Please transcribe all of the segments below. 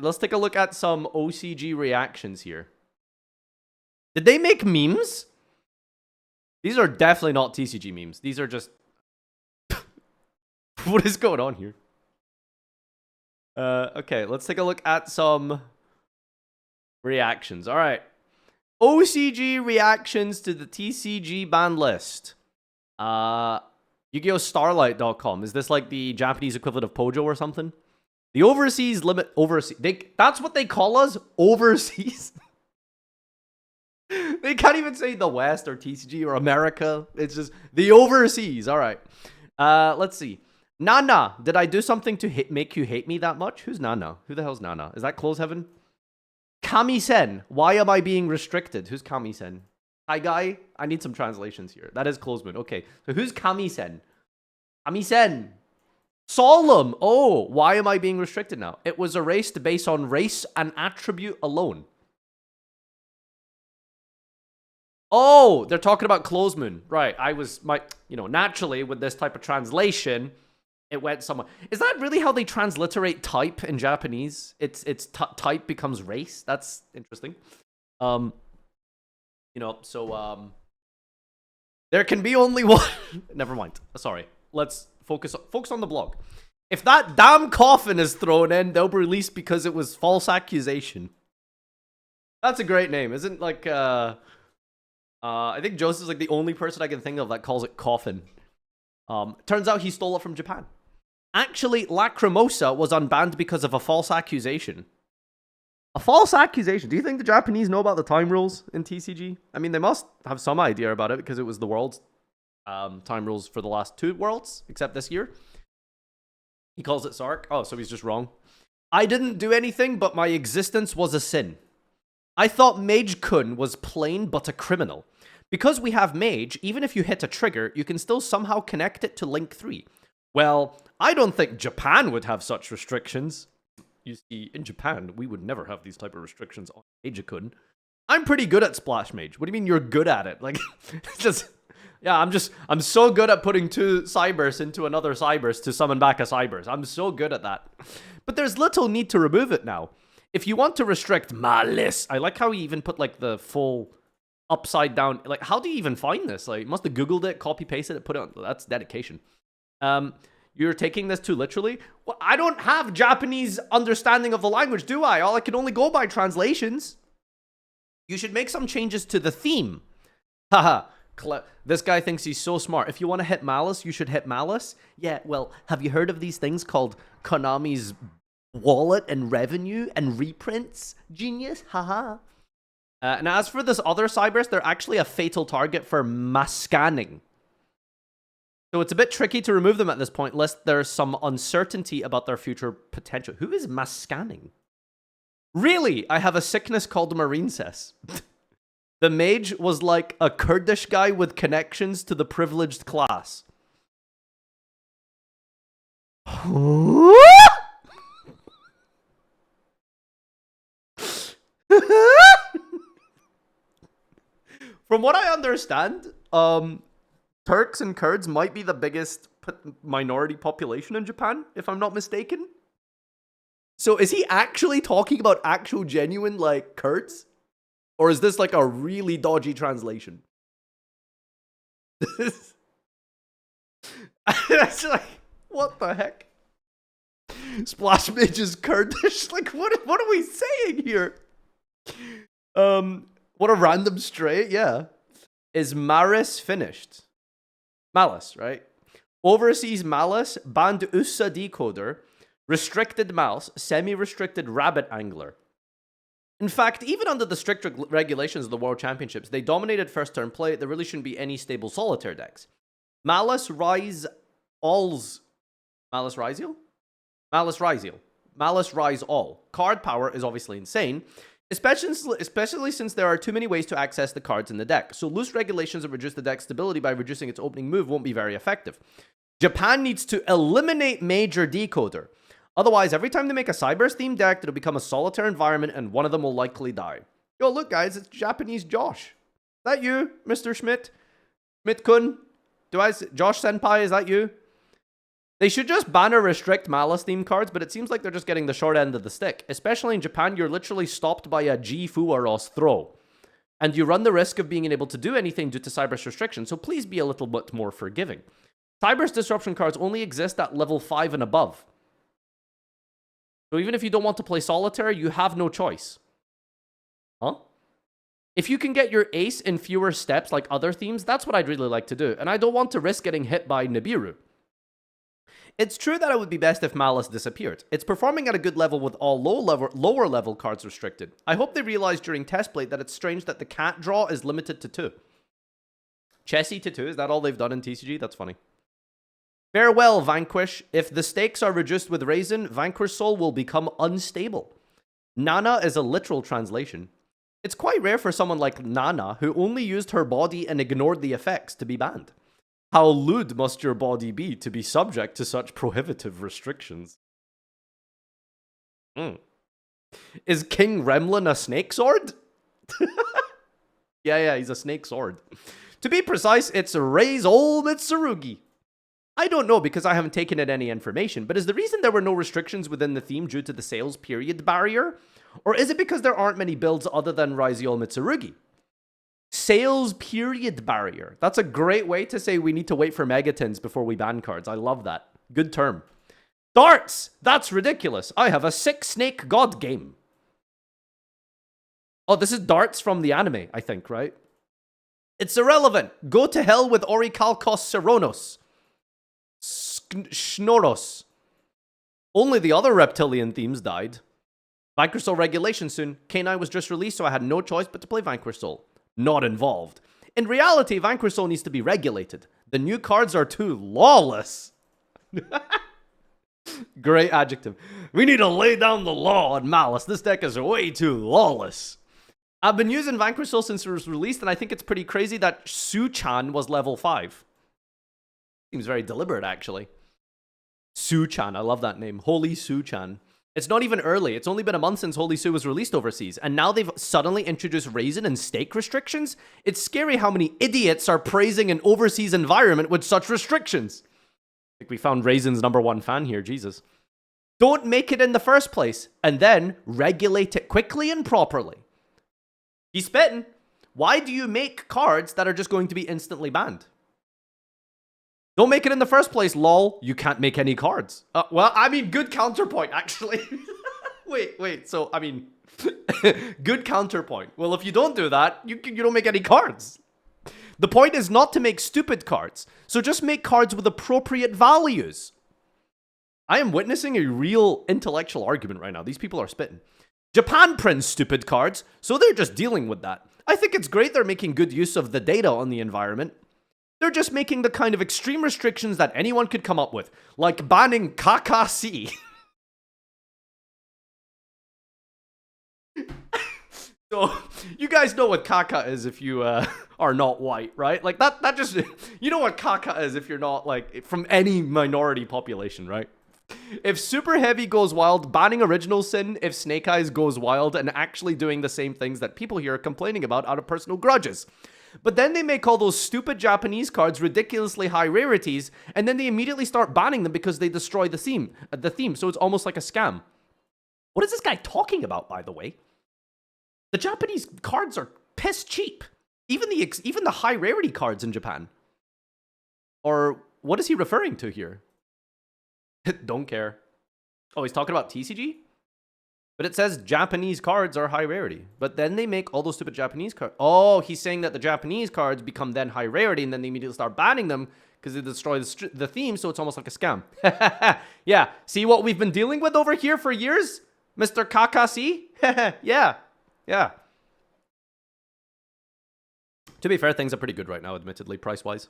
let's take a look at some OCG reactions here. Did they make memes? These are definitely not TCG memes. These are just... What is going on here? Okay, let's take a look at some reactions. All right. OCG reactions to the TCG ban list. yugiohstarlight.com. Is this like the Japanese equivalent of Pojo or something? The overseas limit... That's what they call us? Overseas? They can't even say the West or TCG or America. It's just the overseas. All right. Let's see. Nanna, did I do something to make you hate me that much? Who's Nanna? Who the hell's Nanna? Is that Close Heaven? Kami-sen, why am I being restricted? Who's Kami-sen? Hi, guy. I need some translations here. That is Close Moon. Okay, so who's Kami-sen? Kami-sen. Solemn. Oh, why am I being restricted now? It was erased based on race and attribute alone. Oh, they're talking about Close Moon. Right, naturally, with this type of translation, it went somewhere. Is that really how they transliterate type in Japanese? Type becomes race? That's interesting. There can be only one. Never mind. Sorry. Let's focus on the blog. If that damn Coffin is thrown in, they'll be released because it was false accusation. That's a great name. Isn't like I think Joseph's like the only person I can think of that calls it Coffin. Turns out he stole it from Japan. Actually, Lacrimosa was unbanned because of a false accusation. A false accusation? Do you think the Japanese know about the time rules in TCG? I mean, they must have some idea about it because it was the world's time rules for the last 2 worlds, except this year. He calls it Sark. Oh, so he's just wrong. I didn't do anything, but my existence was a sin. I thought Mage-kun was plain but a criminal. Because we have Mage, even if you hit a trigger, you can still somehow connect it to Link 3. Well, I don't think Japan would have such restrictions. You see, in Japan, we would never have these type of restrictions on Mage-kun. I'm pretty good at Splash Mage. What do you mean you're good at it? Like, just... Yeah, I'm so good at putting 2 Cyberse into another Cyberse to summon back a Cyberse. I'm so good at that. But there's little need to remove it now. If you want to restrict Malice, I like how he even put like the full upside down. Like, how do you even find this? Like, you must have Googled it, copy pasted it, put it on. That's dedication. You're taking this too literally? Well, I don't have Japanese understanding of the language, do I? I can only go by translations. You should make some changes to the theme. Haha. This guy thinks he's so smart. If you want to hit Malice, you should hit Malice. Yeah, well, have you heard of these things called Konami's wallet and revenue and reprints? Genius, haha. And as for this other Cyberse, they're actually a fatal target for mascanning. So it's a bit tricky to remove them at this point, lest there's some uncertainty about their future potential. Who is mascanning? Really? I have a sickness called marincess. The mage was like a Kurdish guy with connections to the privileged class. From what I understand, Turks and Kurds might be the biggest minority population in Japan, if I'm not mistaken. So is he actually talking about actual genuine, like, Kurds? Or is this like a really dodgy translation? It's like, what the heck? Splash Mage is Kurdish? Like, what are we saying here? What a random stray, yeah. Is Malice finished? Malice, right? Overseas Malice, banned USA decoder, restricted mouse, semi-restricted rabbit angler. In fact, even under the strict regulations of the World Championships, they dominated first turn play. There really shouldn't be any stable solitaire decks. Malice Rise All's... Malice Riseal? Malice Riseal. Malice Rise All. Card power is obviously insane, especially since there are too many ways to access the cards in the deck. So loose regulations that reduce the deck's stability by reducing its opening move won't be very effective. Japan needs to eliminate Major Decoder. Otherwise, every time they make a Cyberse-themed deck, it'll become a solitaire environment, and one of them will likely die. Yo, look, guys, it's Japanese Josh. Is that you, Mr. Schmidt? Schmidt-kun? Josh Senpai, is that you? They should just ban or restrict Malice theme cards, but it seems like they're just getting the short end of the stick. Especially in Japan, you're literally stopped by a G Fuaros throw. And you run the risk of being unable to do anything due to Cyberse restrictions, so please be a little bit more forgiving. Cyberse disruption cards only exist at level 5 and above. So even if you don't want to play Solitaire, you have no choice. Huh? If you can get your ace in fewer steps like other themes, that's what I'd really like to do. And I don't want to risk getting hit by Nibiru. It's true that it would be best if Malice disappeared. It's performing at a good level with all lower level cards restricted. I hope they realized during Testplate that it's strange that the cat draw is limited to 2. Chessie to 2, is that all they've done in TCG? That's funny. Farewell, Vanquish. If the stakes are reduced with Raisin, Vanquish Soul will become unstable. Nanna is a literal translation. It's quite rare for someone like Nanna, who only used her body and ignored the effects, to be banned. How lewd must your body be to be subject to such prohibitive restrictions? Is King Remlin a snake sword? Yeah, he's a snake sword. To be precise, it's Rei's Ol Mitsurugi. I don't know because I haven't taken in any information, but is the reason there were no restrictions within the theme due to the sales period barrier? Or is it because there aren't many builds other than Rei's Ol Mitsurugi? Sales period barrier. That's a great way to say we need to wait for megatons before we ban cards. I love that. Good term. Darts! That's ridiculous. I have a 6-snake god game. Oh, this is darts from the anime, I think, right? It's irrelevant. Go to hell with Orichalcos Seronos. Schnoros. Only the other reptilian themes died. Vanquish Soul regulation soon. K9 was just released, so I had no choice but to play Vanquish Soul. Not involved. In reality, Vanquish Soul needs to be regulated. The new cards are too lawless. Great adjective. We need to lay down the law on Malice. This deck is way too lawless. I've been using Vanquish Soul since it was released, and I think it's pretty crazy that Su-chan was level 5. Seems very deliberate, actually. Su-chan, I love that name. Holy Su-chan. It's not even early. It's only been a month since Holy Su was released overseas, and now they've suddenly introduced Raisin and stake restrictions? It's scary how many idiots are praising an overseas environment with such restrictions. I think we found Raisin's #1 fan here, Jesus. Don't make it in the first place, and then regulate it quickly and properly. He's spitting. Why do you make cards that are just going to be instantly banned? Don't make it in the first place, lol. You can't make any cards. Well, I mean, good counterpoint, actually. wait. So, I mean, good counterpoint. Well, if you don't do that, you don't make any cards. The point is not to make stupid cards. So just make cards with appropriate values. I am witnessing a real intellectual argument right now. These people are spitting. Japan prints stupid cards, so they're just dealing with that. I think it's great they're making good use of the data on the environment. They're just making the kind of extreme restrictions that anyone could come up with, like banning KKC. So, you guys know what Kaka is if you are not white, right? Like, that just... You know what Kaka is if you're not, like, from any minority population, right? If Super Heavy goes wild, banning Original Sin if Snake Eyes goes wild and actually doing the same things that people here are complaining about out of personal grudges. But then they make all those stupid Japanese cards ridiculously high rarities, and then they immediately start banning them because they destroy the theme, so it's almost like a scam. What is this guy talking about, by the way? The Japanese cards are piss cheap. Even the high rarity cards in Japan. Or what is he referring to here? Don't care. Oh, he's talking about TCG? But it says Japanese cards are high rarity. But then they make all those stupid Japanese cards. Oh, he's saying that the Japanese cards become then high rarity, and then they immediately start banning them because they destroy the theme, so it's almost like a scam. Yeah, see what we've been dealing with over here for years? Mr. Kakasi? Yeah. To be fair, things are pretty good right now, admittedly, price-wise.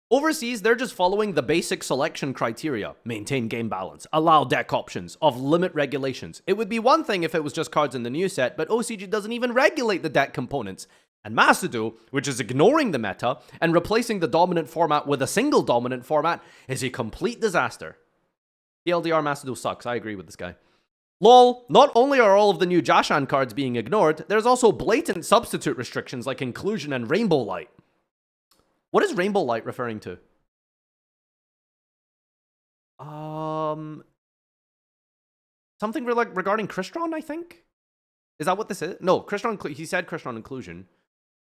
Overseas, they're just following the basic selection criteria. Maintain game balance, allow deck options, limit regulations. It would be one thing if it was just cards in the new set, but OCG doesn't even regulate the deck components. And Masadu, which is ignoring the meta and replacing the dominant format with a single dominant format, is a complete disaster. TLDR Masadu sucks, I agree with this guy. Lol, not only are all of the new Jashan cards being ignored, there's also blatant substitute restrictions like Inclusion and Rainbow Light. What is Rainbow Light referring to? Something regarding Crystron, I think? Is that what this is? No, Crystron, he said Crystron inclusion.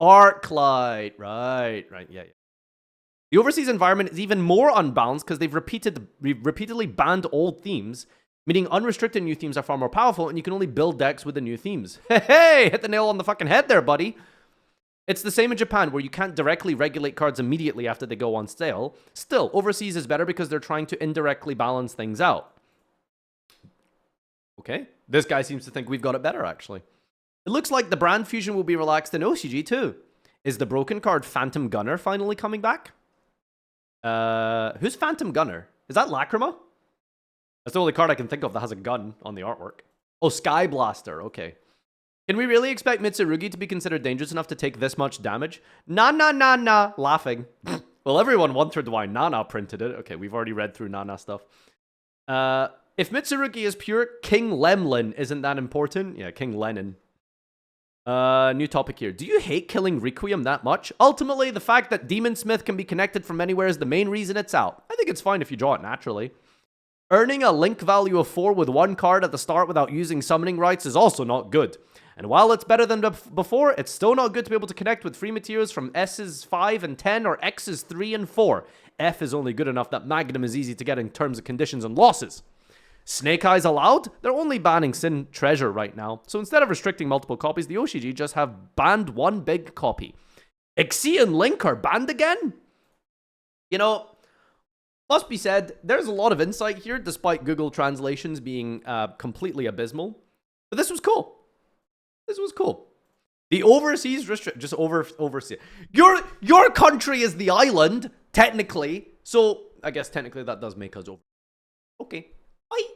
Arclight, right, yeah. The overseas environment is even more unbalanced because they've repeatedly banned old themes, meaning unrestricted new themes are far more powerful, and you can only build decks with the new themes. Hey, hit the nail on the fucking head there, buddy. It's the same in Japan, where you can't directly regulate cards immediately after they go on sale. Still, overseas is better because they're trying to indirectly balance things out. Okay, this guy seems to think we've got it better, actually. It looks like the brand fusion will be relaxed in OCG, too. Is the broken card Phantom Gunner finally coming back? Who's Phantom Gunner? Is that Lacrima? That's the only card I can think of that has a gun on the artwork. Oh, Sky Blaster, okay. Can we really expect Mitsurugi to be considered dangerous enough to take this much damage? Nah, laughing. Well, everyone wondered why Nana printed it. Okay, we've already read through Nana stuff. If Mitsurugi is pure, King Lemlin isn't that important. Yeah, King Lenin. New topic here. Do you hate killing Requiem that much? Ultimately, the fact that Demon Smith can be connected from anywhere is the main reason it's out. I think it's fine if you draw it naturally. Earning a link value of 4 with one card at the start without using summoning rights is also not good. And while it's better than before, it's still not good to be able to connect with free materials from S's 5 and 10 or X's 3 and 4. F is only good enough that Magnum is easy to get in terms of conditions and losses. Snake Eyes allowed? They're only banning Sin Treasure right now. So instead of restricting multiple copies, the OCG just have banned one big copy. Ixie and Link are banned again? You know, must be said, there's a lot of insight here, despite Google translations being completely abysmal. But this was cool. This was cool. The overseas just overseas. Your country is the island, technically. So I guess technically that does make us over. Okay. Bye.